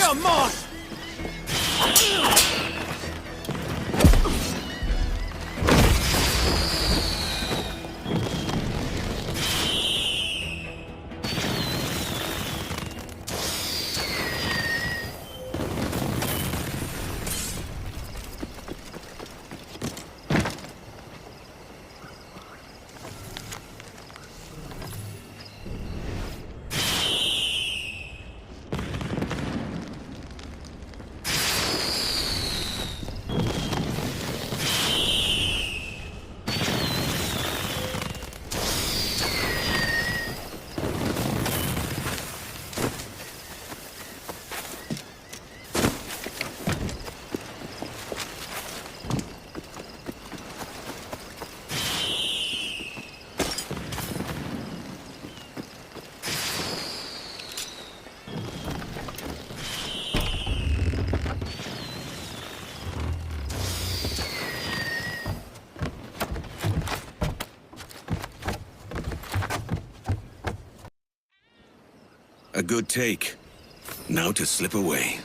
Come on! A good take. Now to slip away.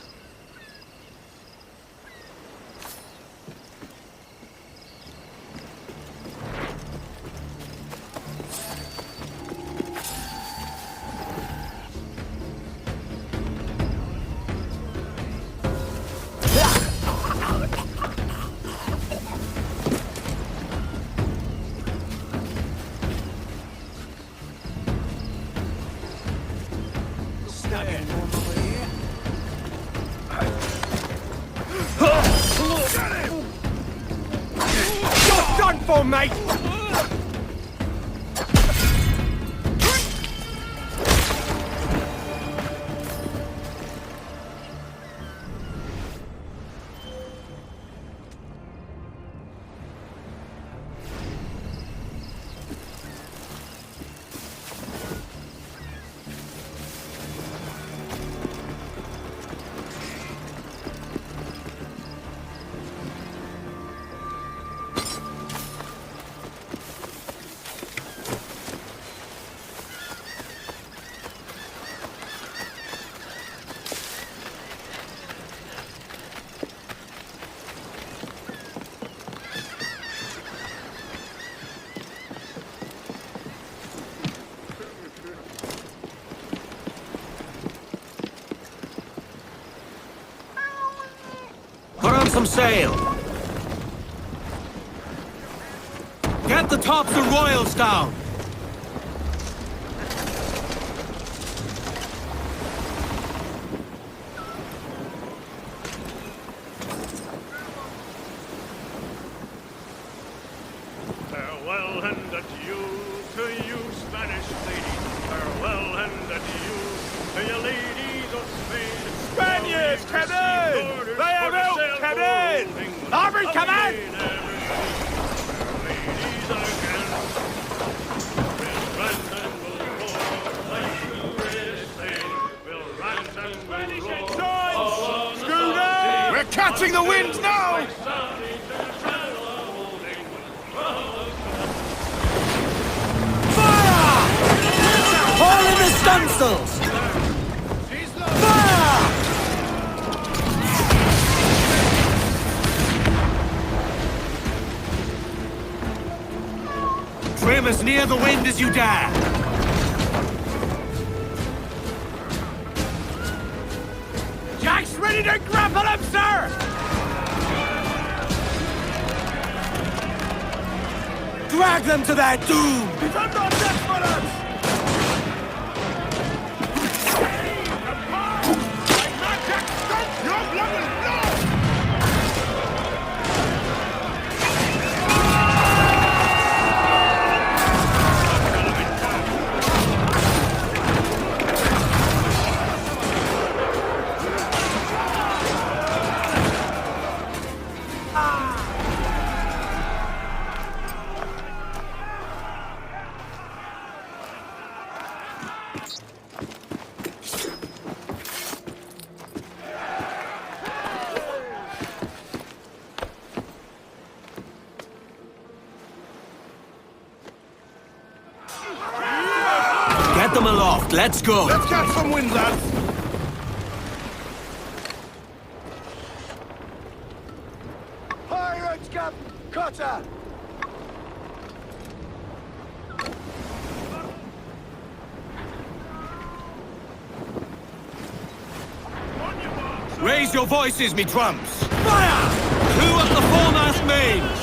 You're done for, mate! Put on some sail. Get the tops of royals down. Farewell and adieu to you, Spanish lady. Farewell and adieu to you, ladies of Spain. Spaniards, come in! They are out, come in! Aubrey, come in! Ladies again. We'll rant and we'll roar like you really say. We'll rant and we'll roar. Schooner! We're catching the wind now! All in the stunsails! Fire! Trim as near the wind as you dare! Jack's ready to grapple him, sir! Drag them to their doom! He's under death for us! Your blood will flow! Get them aloft, let's go! Let's catch some wind, lads! cutter! Raise your voices, me trumps! Fire! Clue up the foremast mains!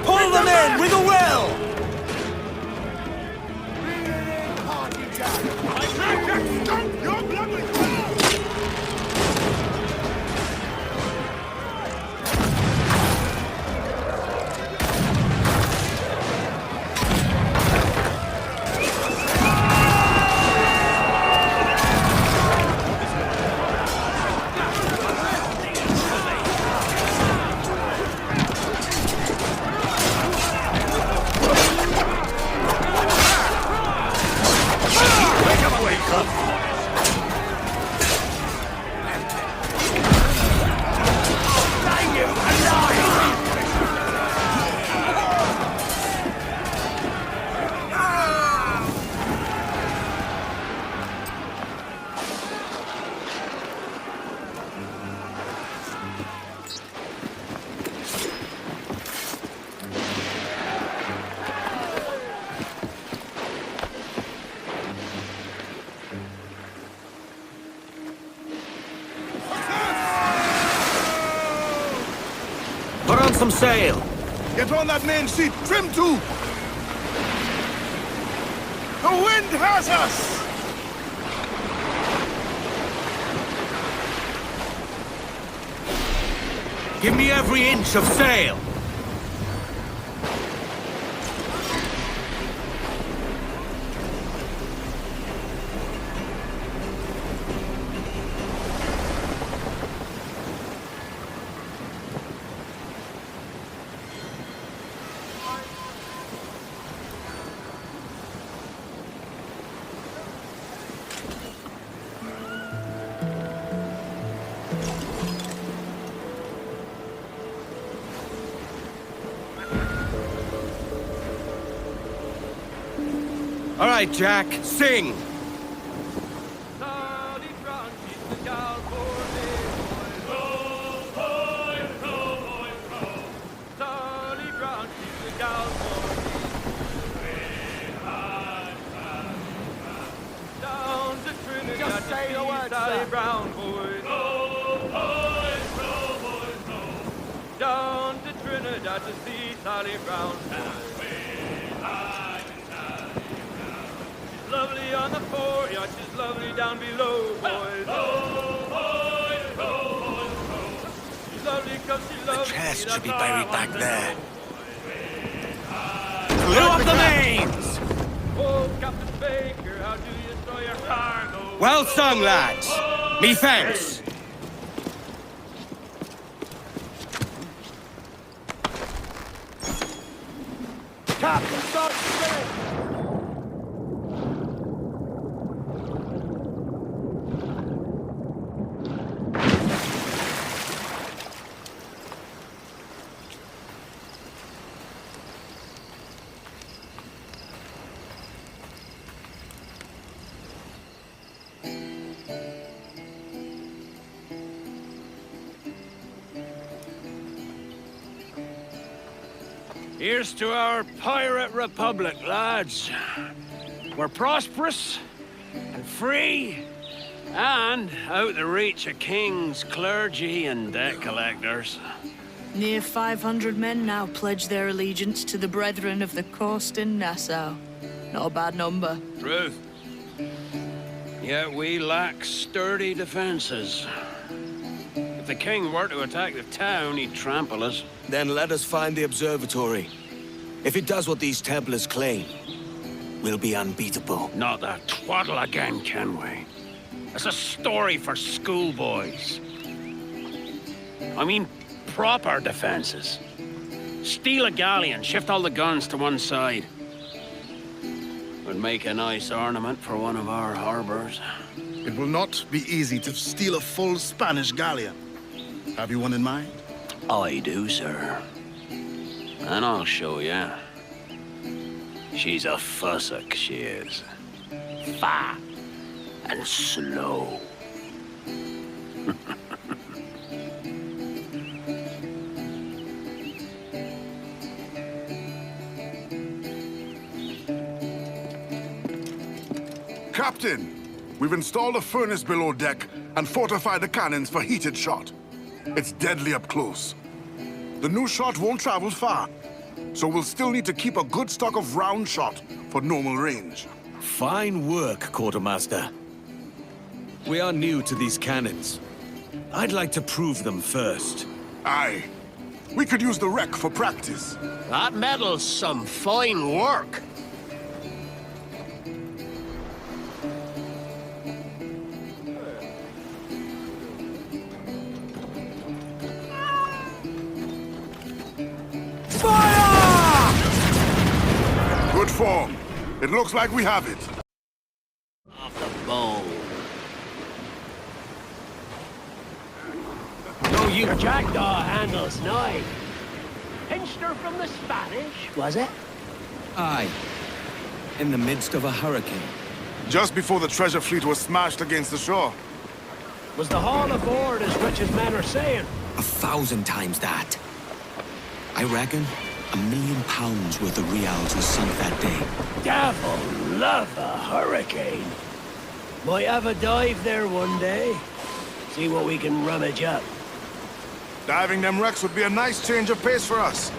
Pull them in with a will! Put on some sail! Get on that main sheet! Trim to! The wind has us! Give me every inch of sail! All right, Jack, sing! Just say the word, sir. Brown boys. Down to Trinidad to see Sally Brown boys. She's lovely on the fore, yeah, she's lovely down below, boys. She's lovely 'cause she loves The chest should be buried back there. Clew up the mains! Oh, Captain Baker, how do you throw your cargo? Well sung, lads! Me thanks! Captain, start spinning! Here's to our pirate republic, lads. We're prosperous and free and out the reach of kings, clergy, and debt collectors. Near 500 men now pledge their allegiance to the Brethren of the Coast in Nassau. Not a bad number. Truth. Yet we lack sturdy defenses. If the king were to attack the town, he'd trample us. Then let us find the observatory. If it does what these Templars claim, we'll be unbeatable. Not that twaddle again, can we? It's a story for schoolboys. I mean, proper defenses. Steal a galleon, shift all the guns to one side. Would make a nice ornament for one of our harbors. It will not be easy to steal a full Spanish galleon. Have you one in mind? I do, sir. And I'll show you. She's a fussock, she is. Fat and slow. Captain, we've installed a furnace below deck and fortified the cannons for heated shot. It's deadly up close. The new shot won't travel far, so we'll still need to keep a good stock of round shot for normal range. Fine work, Quartermaster. We are new to these cannons. I'd like to prove them first. Aye. We could use the wreck for practice. That metal's some fine work. Good form. It looks like we have it. Off the bone. No, you... Your jackdaw handles knife. Pinched her from the Spanish, was it? Aye. In the midst of a hurricane. Just before the treasure fleet was smashed against the shore. Was the haul aboard as rich as men are saying? 1,000 times that. I reckon £1 million worth of reals was sunk that day. Devil love a hurricane. Might have a dive there one day. See what we can rummage up. Diving them wrecks would be a nice change of pace for us.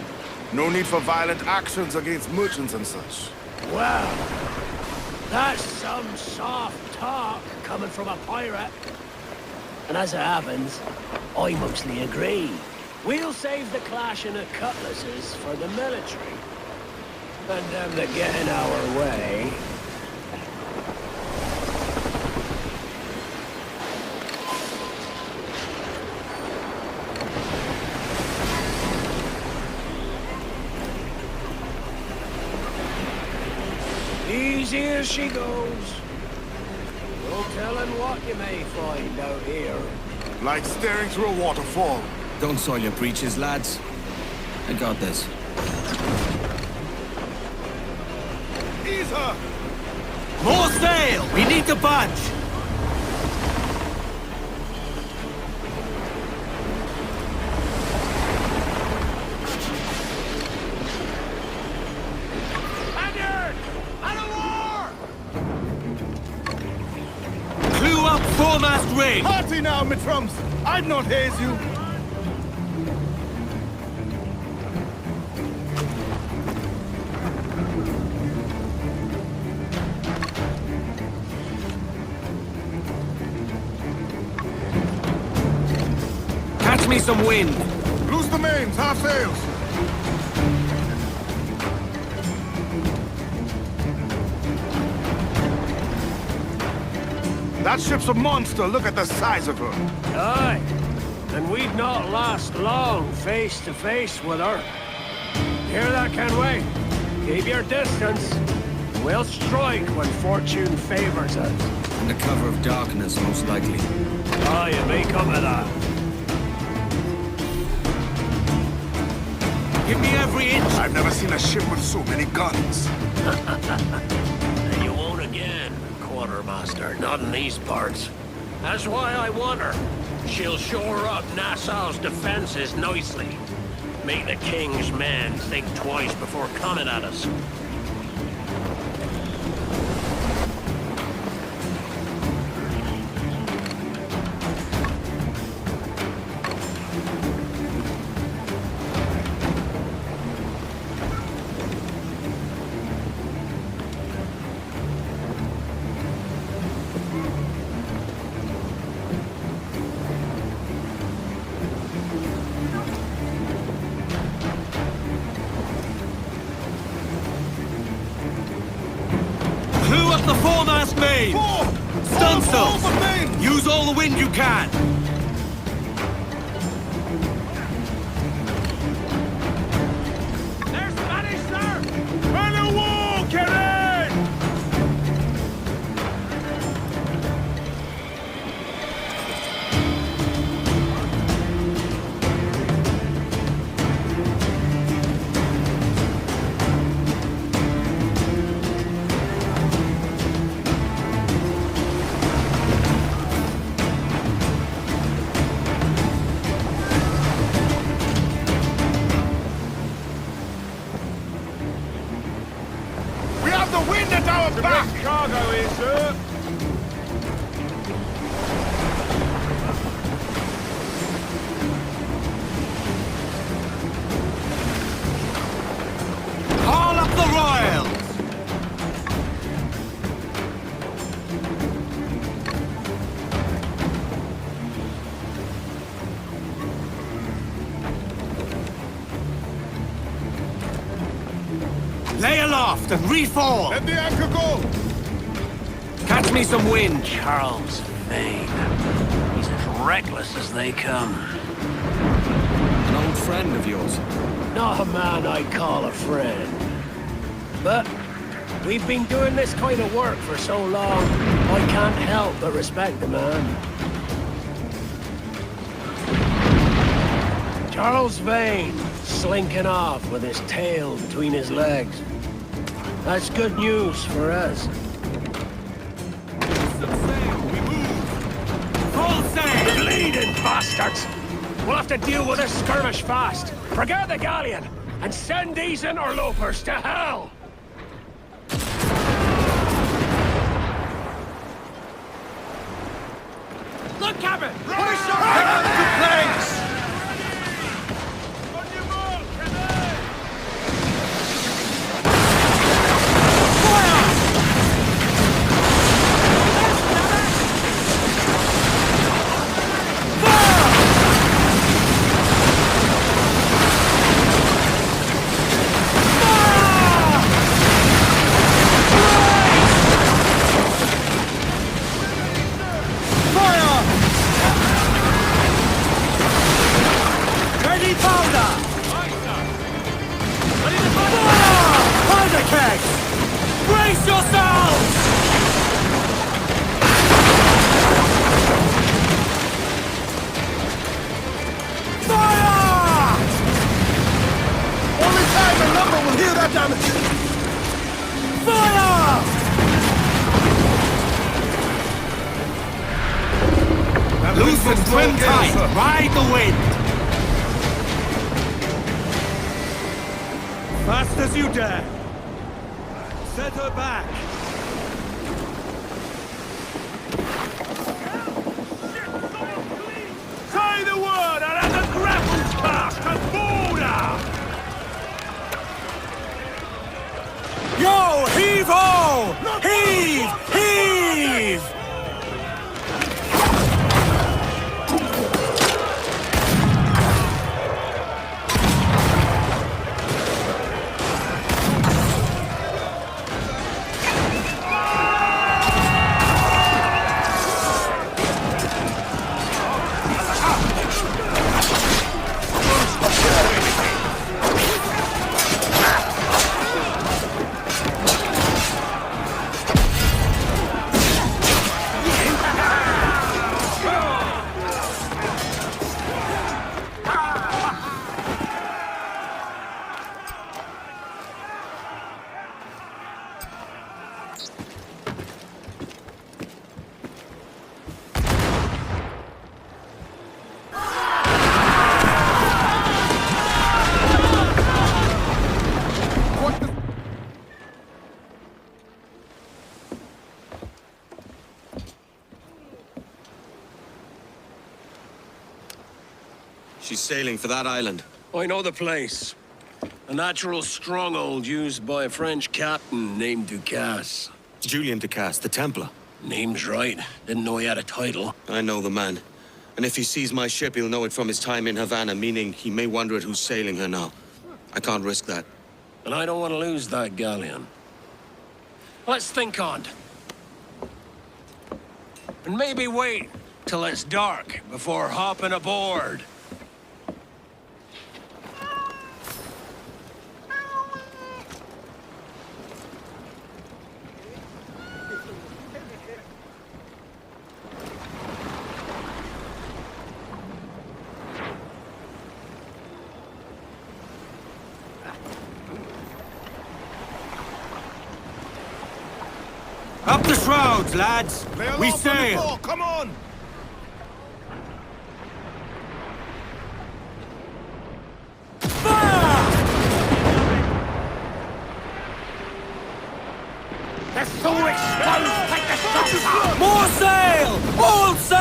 No need for violent actions against merchants and such. Well, that's some soft talk coming from a pirate. And as it happens, I mostly agree. We'll save the clashing of cutlasses for the military. And them that get in our way. Easy as she goes. No telling what you may find out here. Like staring through a waterfall. Don't soil your breeches, lads. I got this. Ease her! More sail! We need to bunch! Spaniard! Man of war! Clew up foremast ring! Party now, Mitrums! I'd not haze you! Catch me some wind. Loose the mains, half sails! That ship's a monster. Look at the size of her. Aye. And we'd not last long face to face with her. Hear that, Kenway? Keep your distance. We'll strike when fortune favors us. Under cover of darkness, most likely. Aye, it may come to that. Give me every inch! I've never seen a ship with so many guns. And you won't again, Quartermaster. Not in these parts. That's why I want her. She'll shore up Nassau's defenses nicely. Make the King's men think twice before coming at us. Clew up the foremast main! Stunsails! Use all the wind you can! They're Spanish, sir! Man of war, Kevin! cargo here, sir. Haul up the royals! Lay aloft and reform! Let the anchor go! Catch me some wind! Charles Vane. He's as reckless as they come. An old friend of yours. Not a man I'd call a friend. But we've been doing this kind of work for so long, I can't help but respect the man. Charles Vane, slinking off with his tail between his legs. That's good news for us. Full sail! Bleeding bastards! We'll have to deal with this skirmish fast. Forget the galleon, and send these interlopers to hell! Look, Captain! Put a shot! Pick up the planks! On your mark, Kevin! Ready, powder! Powder kegs! Brace yourselves! Fire! Only time and number will heal that damage! Fire! Loose and swim tight! Ride the wind! Fast as you dare! Set her back! Say the word and have the grapples cast and border! Yo, heave-ho! Heave! Heave! She's sailing for that island. I know the place. A natural stronghold used by a French captain named Ducasse. Julian Ducasse, the Templar. Name's right. Didn't know he had a title. I know the man. And if he sees my ship, he'll know it from his time in Havana, meaning he may wonder at who's sailing her now. I can't risk that. And I don't want to lose that galleon. Let's think on it. And maybe wait till it's dark before hopping aboard. Up the shrouds, lads! Lay We aloft on the sail! fore, come on! Fire! The More sail! All sail!